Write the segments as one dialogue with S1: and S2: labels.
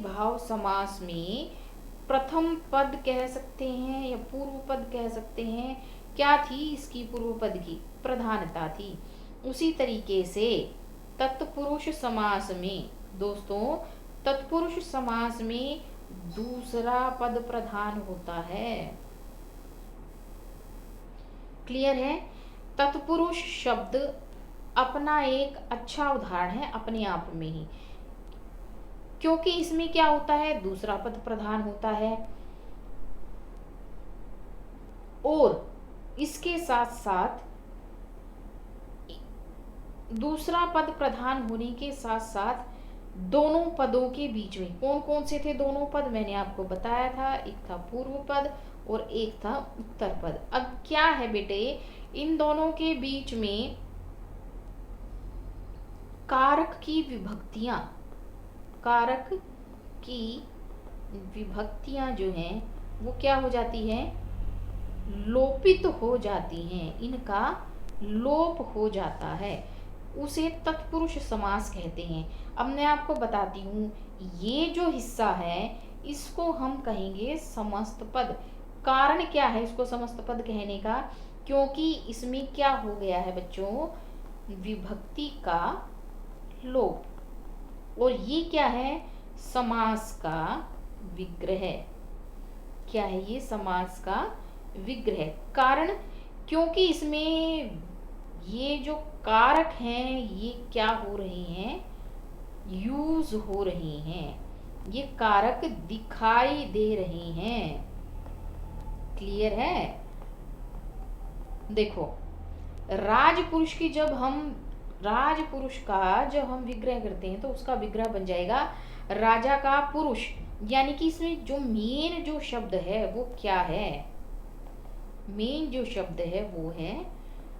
S1: भाव समास में प्रथम पद कह सकते हैं या पूर्व पद कह सकते हैं, क्या थी इसकी पूर्व पद की? प्रधानता थी। उसी तरीके से तत्पुरुष समास में दोस्तों, तत्पुरुष समास में दूसरा पद प्रधान होता है। क्लियर है? तत्पुरुष शब्द अपना एक अच्छा उदाहरण है अपने आप में ही, क्योंकि इसमें क्या होता है, दूसरा पद प्रधान होता है और इसके साथ साथ दूसरा पद प्रधान होने के साथ साथ दोनों पदों के बीच में कौन कौन से थे दोनों पद, मैंने आपको बताया था, एक था पूर्व पद और एक था उत्तर पद। अब क्या है बेटे, इन दोनों के बीच में कारक की विभक्तियां, कारक की विभक्तियां जो हैं वो क्या हो जाती हैं, लोपित हो जाती हैं, इनका लोप हो जाता है, उसे तत्पुरुष समास कहते हैं। अब मैं आपको बताती हूँ, ये जो हिस्सा है इसको हम कहेंगे समस्त पद। कारण क्या है इसको समस्त पद कहने का, क्योंकि इसमें क्या हो गया है बच्चों, विभक्ति का लोप। और ये क्या है, समास का विग्रह। क्या है ये, समास का विग्रह। कारण, क्योंकि इसमें ये जो कारक हैं ये क्या हो रहे हैं, यूज हो रहे हैं, ये कारक दिखाई दे रहे हैं। क्लियर है? देखो, राजपुरुष की जब हम, राजपुरुष का जब हम विग्रह करते हैं तो उसका विग्रह बन जाएगा राजा का पुरुष, यानी कि इसमें जो मेन जो शब्द है वो क्या है, मेन जो शब्द है वो है।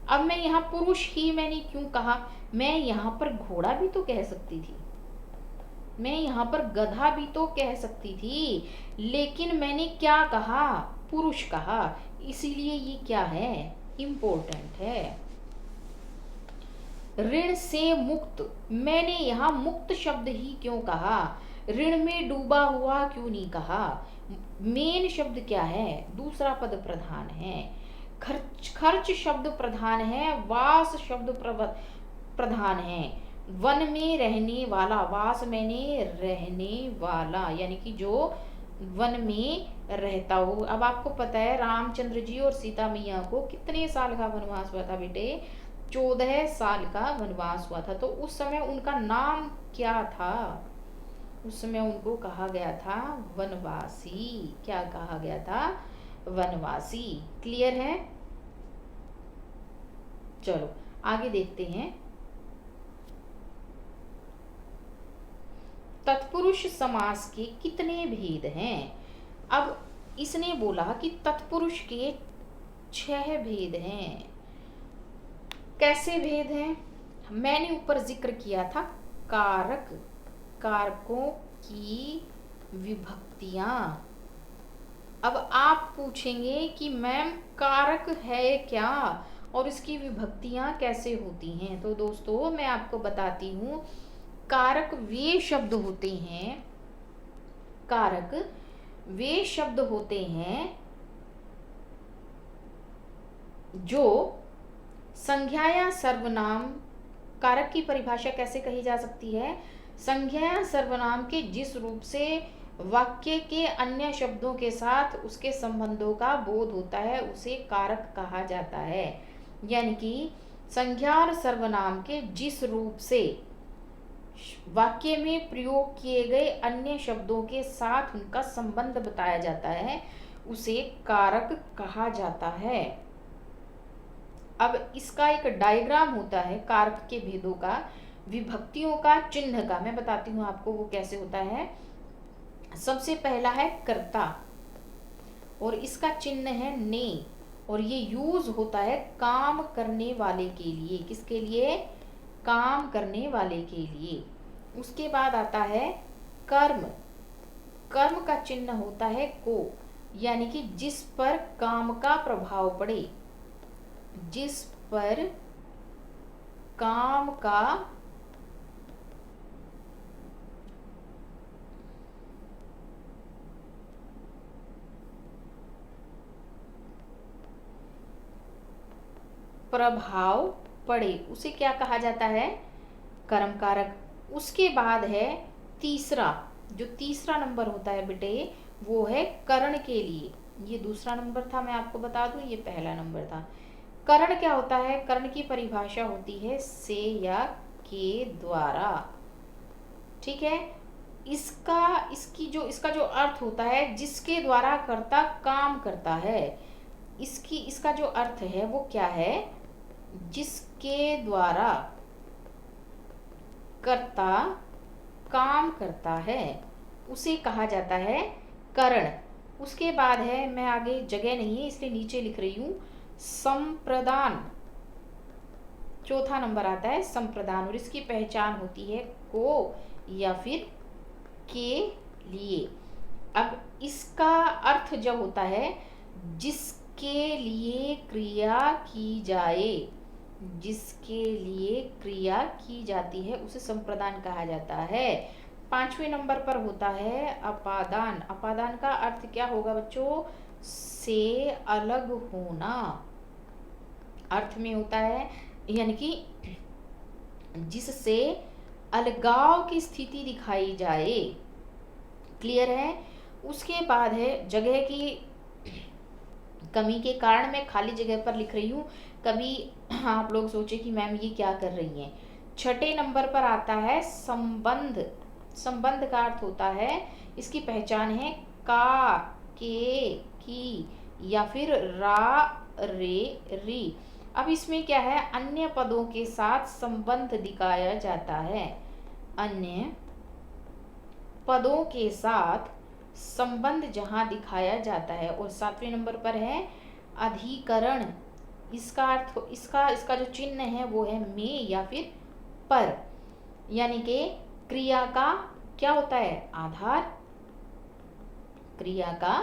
S1: अब मैं यहाँ पुरुष ही मैंने क्यों कहा, मैं यहाँ पर घोड़ा भी तो कह सकती थी, मैं यहाँ पर गधा भी तो कह सकती थी, लेकिन मैंने क्या कहा, पुरुष कहा, इसीलिए ये क्या है, इम्पोर्टेंट है। ऋण से मुक्त, मैंने यहाँ मुक्त शब्द ही क्यों कहा, ऋण में डूबा हुआ क्यों नहीं कहा, मेन शब्द क्या है, दूसरा पद प्रधान है, खर्च, खर्च शब्द प्रधान है, वास शब्द प्रधान है, वन में रहने वाला, वास मैंने रहने वाला, यानी कि जो वन में रहता हो। अब आपको पता है रामचंद्र जी और सीता मैया को कितने साल का वनवास हुआ था बेटे, 14 साल का वनवास हुआ था। तो उस समय उनका नाम क्या था, उस समय उनको कहा गया था वनवासी। क्या कहा गया था, वनवासी। क्लियर है? चलो आगे देखते हैं। तत्पुरुष समास के कितने भेद हैं? अब इसने बोला कि तत्पुरुष के 6 भेद हैं। कैसे भेद हैं? मैंने ऊपर जिक्र किया था कारक, कारकों की विभक्तियां। अब आप पूछेंगे कि मैम कारक है क्या और इसकी विभक्तियां कैसे होती हैं? तो दोस्तों मैं आपको बताती हूँ, कारक वे शब्द होते हैं, कारक वे शब्द होते हैं जो संज्ञा या सर्वनाम, कारक की परिभाषा कैसे कही जा सकती है, संज्ञा या सर्वनाम के जिस रूप से वाक्य के अन्य शब्दों के साथ उसके संबंधों का बोध होता है उसे कारक कहा जाता है। यानी कि संज्ञा और सर्वनाम के जिस रूप से वाक्य में प्रयोग किए गए अन्य शब्दों के साथ उनका संबंध बताया जाता है उसे कारक कहा जाता है। अब इसका एक डायग्राम होता है कारक के भेदों का, विभक्तियों का, चिन्ह का। मैं बताती हूँ आपको वो कैसे होता है। सबसे पहला है कर्ता और इसका चिन्ह है ने, और ये यूज होता है काम करने वाले के लिए। किसके लिए? काम करने वाले के लिए। उसके बाद आता है कर्म, कर्म का चिन्ह होता है को, यानी कि जिस पर काम का प्रभाव पड़े, जिस पर काम का प्रभाव पड़े उसे क्या कहा जाता है, कर्म कारक। उसके बाद है तीसरा, जो तीसरा नंबर होता है बेटे वो है करण के लिए। ये दूसरा नंबर था, मैं आपको बता दूं, ये पहला नंबर था। करण क्या होता है, करण की परिभाषा होती है से या के द्वारा, ठीक है। इसका जो अर्थ होता है जिसके द्वारा कर्ता काम करता है, इसका जो अर्थ है वो क्या है, जिसके द्वारा कर्ता काम करता है उसे कहा जाता है करण। उसके बाद है, मैं आगे जगह नहीं है इसलिए नीचे लिख रही हूं, संप्रदान। चौथा नंबर आता है संप्रदान, और इसकी पहचान होती है को या फिर के लिए। अब इसका अर्थ जब होता है जिसके लिए क्रिया की जाए, जिसके लिए क्रिया की जाती है उसे संप्रदान कहा जाता है। पांचवें नंबर पर होता है अपादान। अपादान का अर्थ क्या होगा बच्चों, से अलग होना अर्थ में होता है, यानी कि जिससे अलगाव की स्थिति दिखाई जाए। क्लियर है। उसके बाद है जगह की कमी के कारण मैं खाली जगह पर लिख रही हूँ, कभी आप लोग सोचे कि मैम ये क्या कर रही हैं। छठे नंबर पर आता है संबंध। संबंध का अर्थ होता है, इसकी पहचान है का, के, की या फिर रा, रे, री। अब इसमें क्या है, अन्य पदों के साथ संबंध दिखाया जाता है, अन्य पदों के साथ संबंध जहां दिखाया जाता है। और सातवें नंबर पर है अधिकरण। इसका अर्थ, इसका जो चिन्ह है वो है में या फिर पर, यानी कि क्रिया का क्या होता है, आधार, क्रिया का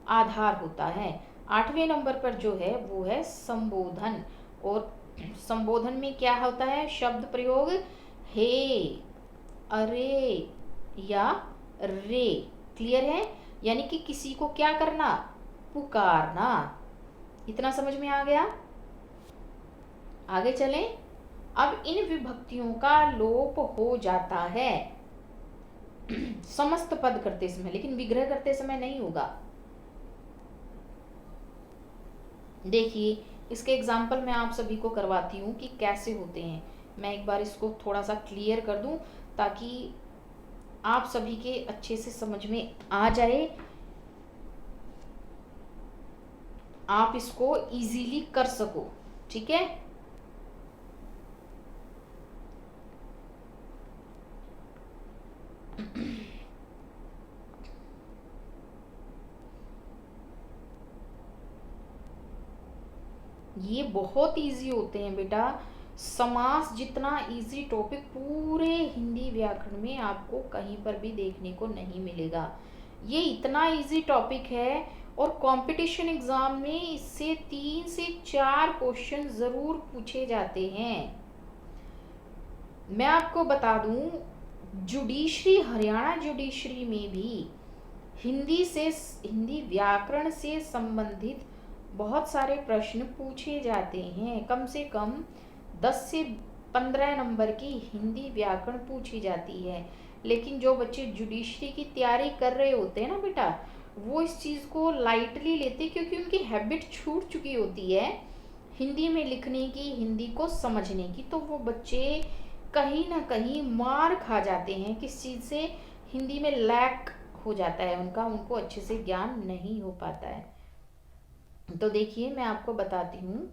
S1: आधार होता है। आठवें नंबर पर जो है वो है संबोधन, और संबोधन में क्या होता है, शब्द प्रयोग हे, अरे या रे। क्लियर है, यानी कि किसी को क्या करना, पुकारना। इतना समझ में आ गया। आगे चलें। अब इन विभक्तियों का लोप हो जाता है समस्त पद करते समय, लेकिन विग्रह करते समय नहीं होगा। देखिए इसके एग्जाम्पल मैं आप सभी को करवाती हूँ कि कैसे होते हैं। मैं एक बार इसको थोड़ा सा क्लियर कर दूं ताकि आप सभी के अच्छे से समझ में आ जाए, आप इसको इजीली कर सको, ठीक है। ये बहुत इजी होते हैं बेटा, समास जितना इजी टॉपिक पूरे हिंदी व्याकरण में आपको कहीं पर भी देखने को नहीं मिलेगा। ये इतना इजी टॉपिक है और कंपटीशन एग्जाम में इससे 3 से 4 क्वेश्चन जरूर पूछे जाते हैं। मैं आपको बता दूं, जुडिशरी, हरियाणा जुडिशरी में भी हिंदी व्याकरण से संबंधित बहुत सारे प्रश्न पूछे जाते हैं। कम से कम 10 से 15 नंबर की हिंदी व्याकरण पूछी जाती है। लेकिन जो बच्चे जुडिशरी की तैयारी कर रहे होते हैं ना बेटा, वो इस चीज़ को लाइटली लेते, क्योंकि उनकी हैबिट छूट चुकी होती है हिंदी में लिखने की, हिंदी को समझने की। तो वो बच्चे कहीं ना कहीं मार खा जाते हैं, किस चीज़ से, हिंदी में लैक हो जाता है उनका, उनको अच्छे से ज्ञान नहीं हो पाता है। तो देखिए मैं आपको बताती हूँ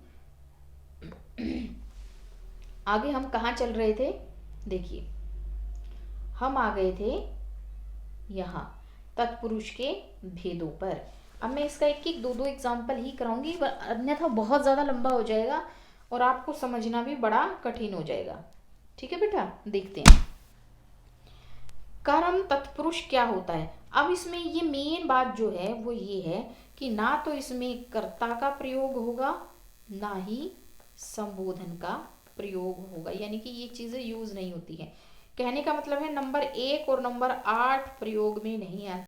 S1: आगे हम कहाँ चल रहे थे। देखिए हम आ गए थे यहाँ तत्पुरुष के भेदों पर। अब मैं इसका एक दो एग्जाम्पल ही कराऊंगी, अन्यथा बहुत ज़्यादा लंबा हो जाएगा और आपको समझना भी बड़ा कठिन हो जाएगा। ठीक है बेटा, देखते हैं कर्म तत्पुरुष क्या होता है। अब इसमें ये मेन बात जो है वो ये है कि ना तो इसमें कर्ता का प्रयोग होगा, ना ही संबोधन का प्रयोग होगा, यानी कि ये चीज़ें यूज नहीं होती हैं। कहने का मतलब है नंबर 1 और नंबर 8 प्रयोग में नहीं आती।